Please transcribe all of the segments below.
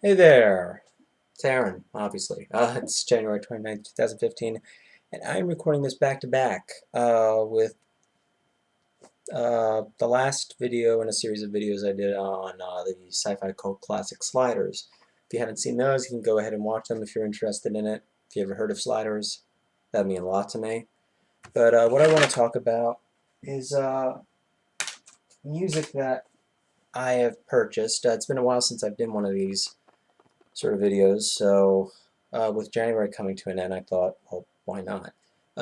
Hey there, it's Aaron, obviously. It's January 29th, 2015, and I'm recording this back to back with the last video in a series of videos I did on the sci-fi cult classic Sliders. If you haven't seen those, you can go ahead and watch them if you're interested in it. If you ever heard of Sliders, that'd mean a lot to me. But what I want to talk about is music that I have purchased. It's been a while since I've done one of these sort of videos. So with January coming to an end, I thought, well, why not?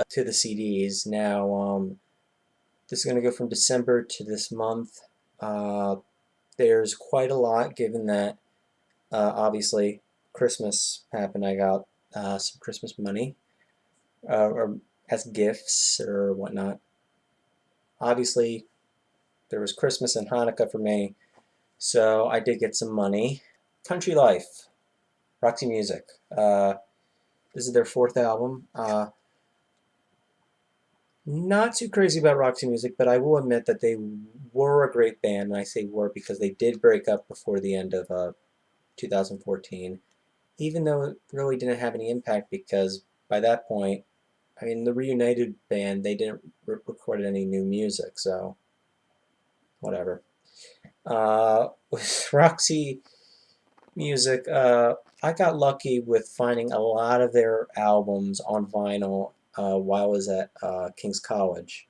To the CDs. Now, this is going to go from December to this month. Uh, there's quite a lot, given that obviously Christmas happened. I got some Christmas money or as gifts or whatnot. Obviously, there was Christmas and Hanukkah for me, so I did get some money. Country Life, Roxy Music. This is their fourth album. Not too crazy about Roxy Music, but I will admit that they were a great band, and I say were because they did break up before the end of 2014, even though it really didn't have any impact because by that point, I mean, the reunited band, they didn't record any new music, so whatever. With Roxy Music, I got lucky with finding a lot of their albums on vinyl while I was at King's College.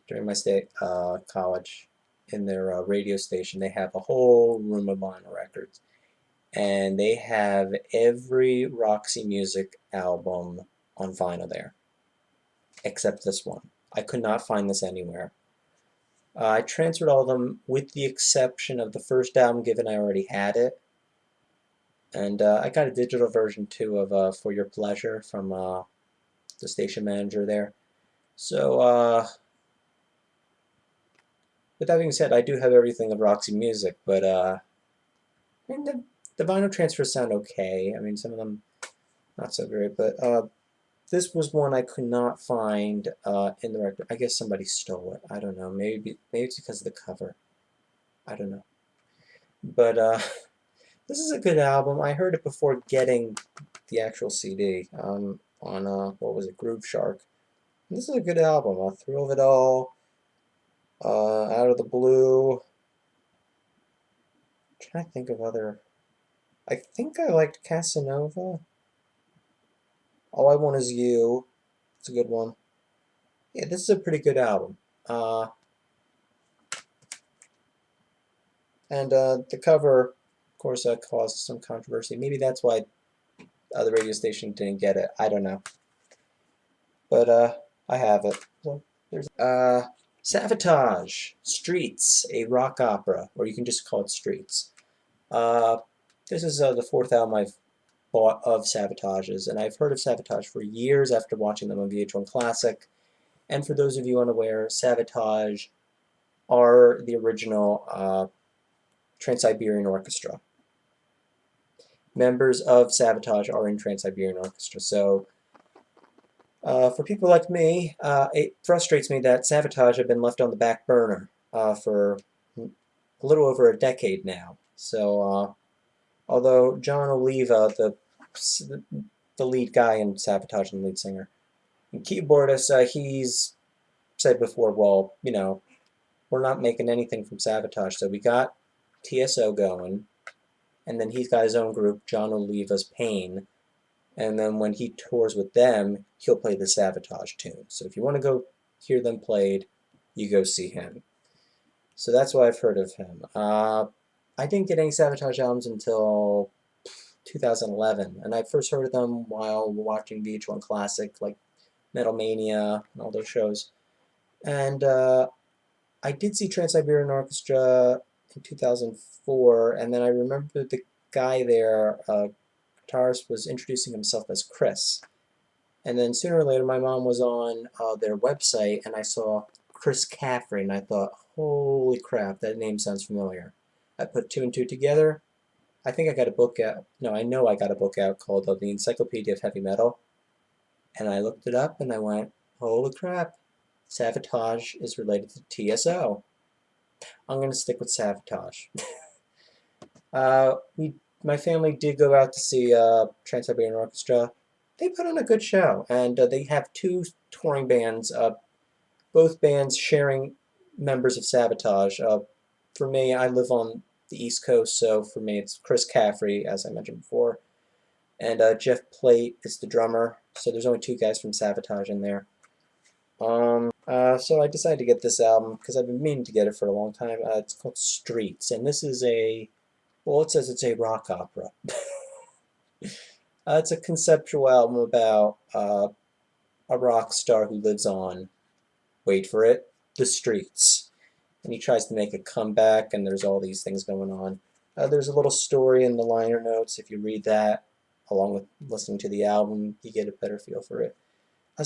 During my stay at college, in their radio station, they have a whole room of vinyl records. And they have every Roxy Music album on vinyl there, except this one. I could not find this anywhere. I transferred all of them with the exception of the first album, given I already had it. And I got a digital version too of For Your Pleasure from the station manager there. So, with that being said, I do have everything of Roxy Music, but I mean, the vinyl transfers sound okay. I mean, some of them not so great, but this was one I could not find in the record. I guess somebody stole it. I don't know. Maybe it's because of the cover. I don't know. But this is a good album. I heard it before getting the actual CD on what was it, Groove Shark. This is a good album. Thrill of It All, Out of the Blue. I'm trying to think of other. I think I liked Casanova. All I Want Is You. It's a good one. Yeah, this is a pretty good album. Uh, and the cover, of course, caused some controversy. Maybe that's why the radio station didn't get it. I don't know. But I have it. So there's Sabotage, Streets, a rock opera, or you can just call it Streets. Uh, this is the fourth album I've bought of Sabotage's, and I've heard of Sabotage for years after watching them on VH1 Classic. And for those of you unaware, Sabotage are the original Trans-Siberian Orchestra. Members of Sabotage are in Trans-Siberian Orchestra. So for people like me, it frustrates me that Sabotage have been left on the back burner for a little over a decade now. So although John Oliva, the lead guy in Sabotage and the lead singer, and keyboardist, he's said before, well, you know, we're not making anything from Sabotage, so we got TSO going, and then he's got his own group, John Oliva's Pain, and then when he tours with them, he'll play the Sabotage tune. So if you want to go hear them played, you go see him. So that's why I've heard of him. I didn't get any Sabotage albums until 2011, and I first heard of them while watching VH1 Classic, like Metal Mania and all those shows. And I did see Trans-Siberian Orchestra in 2004, and then I remember the guy there, guitarist, was introducing himself as Chris. And then sooner or later, my mom was on their website, and I saw Chris Caffrey, and I thought, holy crap, that name sounds familiar. I put two and two together. I think I got a book out. No, I know I got a book out called The Encyclopedia of Heavy Metal. And I looked it up, and I went, holy crap. Sabotage is related to TSO. I'm going to stick with Sabotage. We my family did go out to see Trans-Siberian Orchestra. They put on a good show, and they have two touring bands, both bands sharing members of Sabotage. For me, I live on the East Coast, so for me it's Chris Caffrey, as I mentioned before, and Jeff Plate is the drummer, so there's only two guys from Sabotage in there. So I decided to get this album because I've been meaning to get it for a long time. It's called Streets, and this is well, it says it's a rock opera. It's a conceptual album about a rock star who lives on, wait for it, the streets. And he tries to make a comeback, and there's all these things going on. There's a little story in the liner notes. If you read that, along with listening to the album, you get a better feel for it. I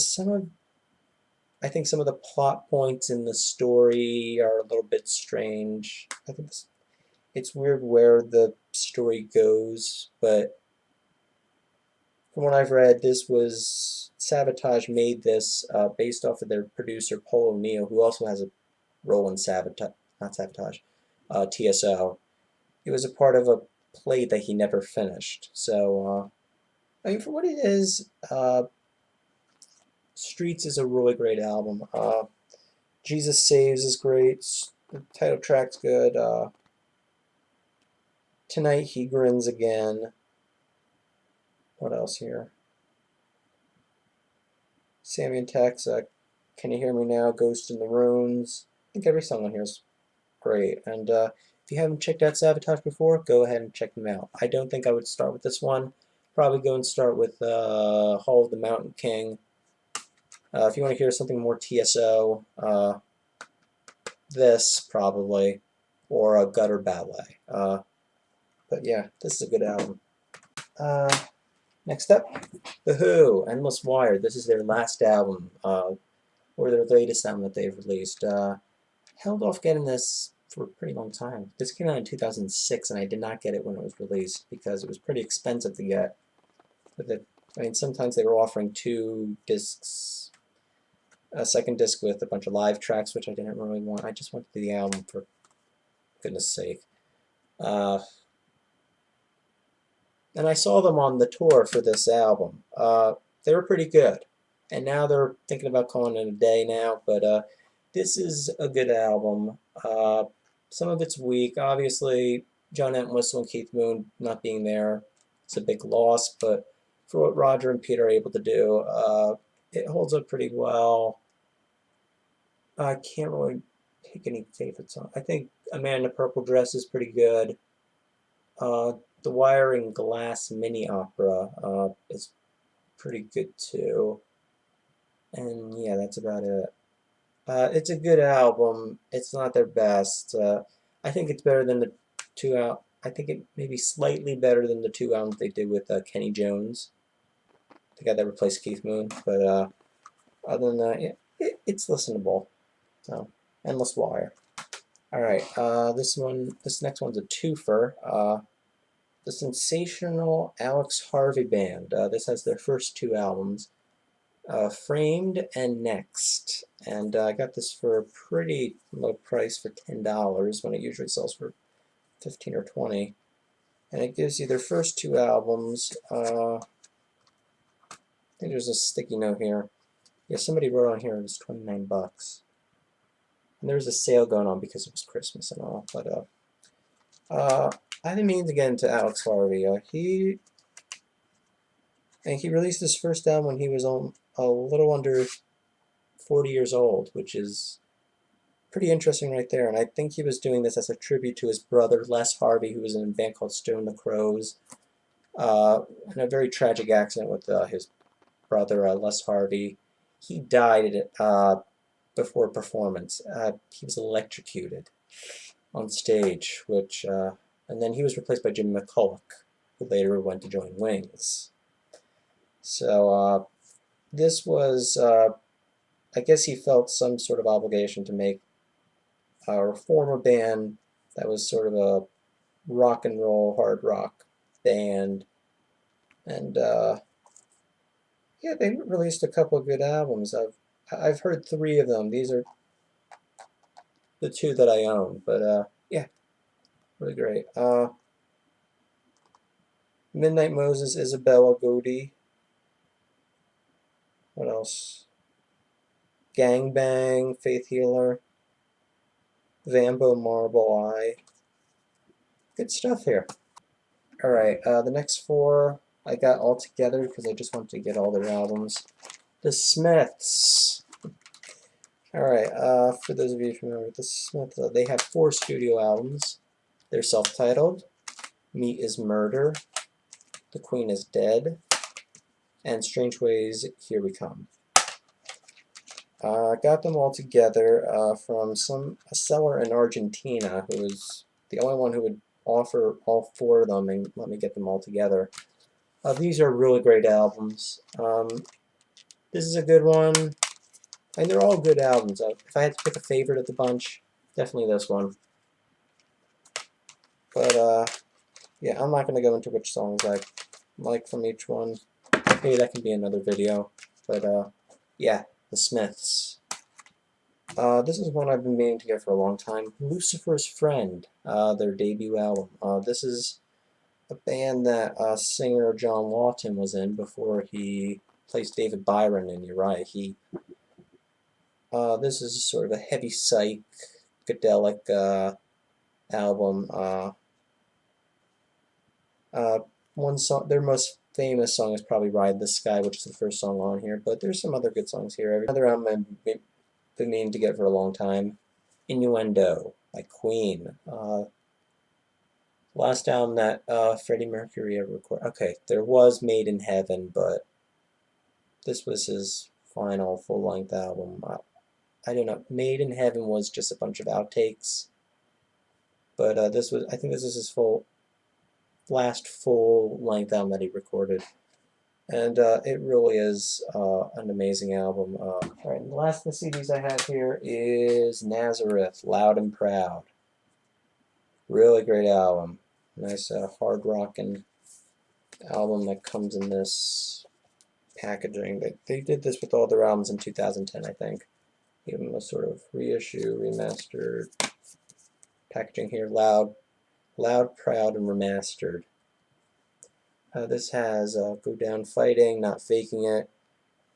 think some of the plot points in the story are a little bit strange. I think it's weird where the story goes, but from what I've read, this was Sabotage made this based off of their producer Paul O'Neill, who also has a role in Sabotage, not Sabotage, TSO. It was a part of a play that he never finished. So, I mean, for what it is, Streets is a really great album. Jesus Saves is great. The title track's good. Tonight He Grins Again. What else here? Sammy and Tex, Can You Hear Me Now? Ghost in the Ruins. I think every song on here is great. And if you haven't checked out Sabotage before, go ahead and check them out. I don't think I would start with this one. Probably go and start with Hall of the Mountain King. If you want to hear something more TSO, this probably, or a Gutter Ballet. But yeah, this is a good album. Next up, The Who, Endless Wire. This is their last album, or their latest album that they've released. Held off getting this for a pretty long time. This came out in 2006, and I did not get it when it was released because it was pretty expensive to get. I mean, sometimes they were offering 2 discs, a second disc with a bunch of live tracks, which I didn't really want. I just wanted the album, for goodness sake. And I saw them on the tour for this album. They were pretty good. And now they're thinking about calling it a day now, but this is a good album. Some of it's weak. Obviously, John Entwistle and Keith Moon not being there is a big loss, but for what Roger and Peter are able to do, it holds up pretty well. I can't really pick any favorites on. I think A Man in a Purple Dress is pretty good. The Wire and Glass mini opera is pretty good too. And yeah, that's about it. It's a good album. It's not their best. I think it's better than the I think it may be slightly better than the 2 albums they did with Kenny Jones, the guy that replaced Keith Moon. But other than that, yeah, it's listenable. So, Endless Wire. All right, this next one's a twofer. The Sensational Alex Harvey Band. This has their first 2 albums, Framed and Next. And I got this for a pretty low price for $10 when it usually sells for $15 or $20. And it gives you their first 2 albums. I think there's a sticky note here. Yeah, somebody wrote on here it was $29. And there was a sale going on because it was Christmas and all. But I didn't mean to get into Alex Harvey. He released his first album when he was a little under 40 years old, which is pretty interesting right there. And I think he was doing this as a tribute to his brother, Les Harvey, who was in a band called Stone the Crows. In a very tragic accident with his brother, Les Harvey. He died before a performance. He was electrocuted on stage, and then he was replaced by Jim McCulloch, who later went to join Wings. So this was, I guess he felt some sort of obligation to make a reform a band that was sort of a rock and roll, hard rock band. And yeah, they released a couple of good albums. I've heard 3 of them. These are the 2 that I own, but yeah, really great. Midnight Moses, Isabella Godi. What else? Gangbang, Faith Healer, Vambo Marble Eye. Good stuff here. Alright, the next four I got all together because I just wanted to get all their albums. The Smiths. Alright, for those of you familiar with the Smiths, they have 4 studio albums. They're self-titled. Meat is Murder, The Queen is Dead, and Strange Ways, Here We Come. I got them all together from a seller in Argentina who was the only one who would offer all 4 of them and let me get them all together. These are really great albums. This is a good one, and they're all good albums. If I had to pick a favorite of the bunch, definitely this one. But yeah, I'm not going to go into which songs I like from each one. Maybe that can be another video. But yeah, the Smiths. This is one I've been meaning to get for a long time. Lucifer's Friend, their debut album. This is a band that singer John Lawton was in before he placed David Byron in Uriah Heep. This is sort of a heavy psychedelic album. One song, their most famous song is probably Ride the Sky, which is the first song on here, but there's some other good songs here. Another album I've been meaning to get for a long time, Innuendo by Queen. Last album that Freddie Mercury ever recorded. Okay, there was Made in Heaven, but this was his final full-length album. I don't know. Made in Heaven was just a bunch of outtakes, but I think this is his last full-length album that he recorded, and it really is an amazing album. Alright, and the last of the CDs I have here is Nazareth, Loud and Proud. Really great album. Nice hard rockin' album that comes in this packaging. They did this with all their albums in 2010, I think. Give them a sort of reissue, remastered packaging here. Loud, Proud, and Remastered. This has Go Down Fighting, Not Faking It,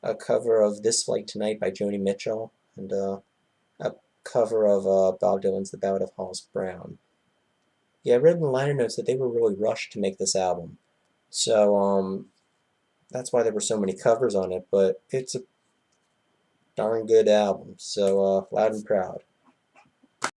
a cover of This Like Tonight by Joni Mitchell, and a cover of Bob Dylan's The Ballad of Hollis Brown. Yeah, I read in the liner notes that they were really rushed to make this album. So, that's why there were so many covers on it, but it's a darn good album. So, Loud and Proud.